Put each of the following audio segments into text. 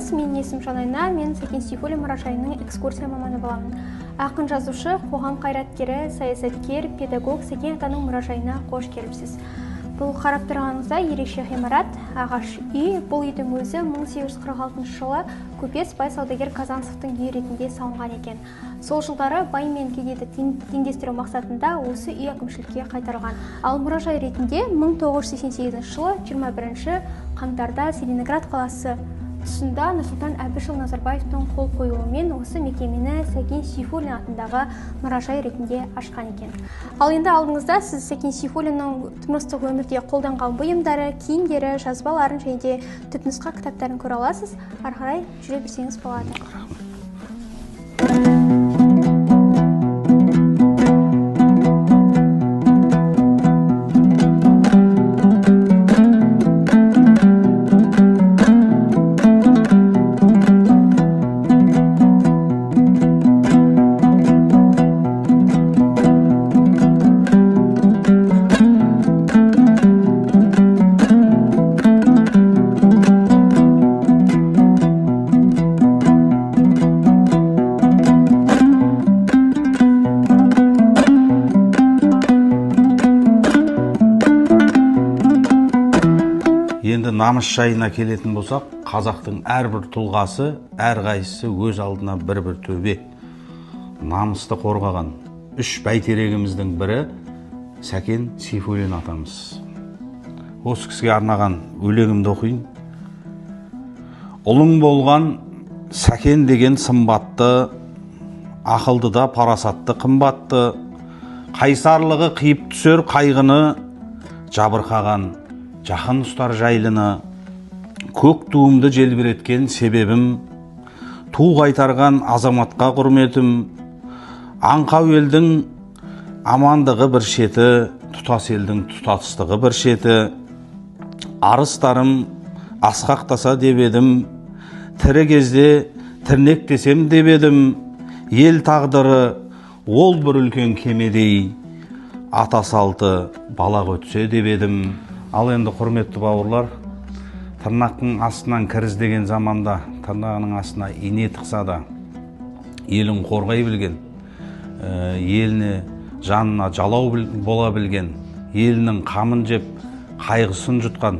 саламатсыз, мен есім Жанайна, мен Сәкен Сейфуллин мұражайының экскурсия маманы боламын. Ақын жазушы, қоғам қайраткері, саясаткер, педагог Сәкен атаның мұражайына қош келіпсіз. Бұл қарап тұрғаныңызда ерекше ғимарат, ағаш үй. Бұл үйдің өзі 1846 жылы көпес бай саудагер Казанцевтің үйі ретінде салынған екен. Сол жылдары бай мен кедейді теңдестіру мақсатында осы үй әкімшілікке қайтарылған. Ал мұражай ретінде 1988 жылы 21 қаңтарда Целиноград қаласы тұсында Нұрсұлтан Әбішұлы Назарбаевтың қол қоюымен осы мекемені Сәкен Сейфуллин атындағы мұражай ретінде ашқан екен. Ал енді алдыңызда сіз Сәкен Сейфуллиннің тұрмыстық өмірде қолданған бұйымдары, киімдері, жазбаларын және де түпнұсқа кітаптарын көре аласыз. Ары қарай жүре берсеңіз болады. Енді намыс жайына келетін болсақ, қазақтың әрбір тұлғасы, әрқайсысы өз алдына бір-бір төбе. Намысты қорғаған үш бәйтерегіміздің бірі Сәкен Сейфуллин атамыз. Осы кісіге арнаған өлеңімді оқиын. Ұлың болған Сәкен деген сымбатты, ақылды да парасатты қымбатты, қайсарлығы қиып түсер қайғыны, жабырқаған жақын ұстар жайлыны, көк туымды желбіреткен себебім, ту қайтарған азаматқа құрметім, аңқау елдің амандығы бір шеті, тұтас елдің тұтастығы бір шеті, арыстарым асқақтаса деп едім, тірі кезде тірнектесем деп едім, ел тағдыры ол бір үлкен кемедей, ата салты балақ өтсе деп едім. Ал енді құрметті бауырлар, тырнақтың астынан кіріз деген заманда тырнағының астына ине тықса да елін қорғай білген, еліне жанына жалау бола білген, елінің қамын жеп қайғысын жұтқан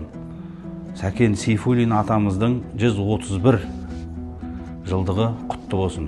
Сәкен Сейфуллин атамыздың 131 жылдығы құтты болсын.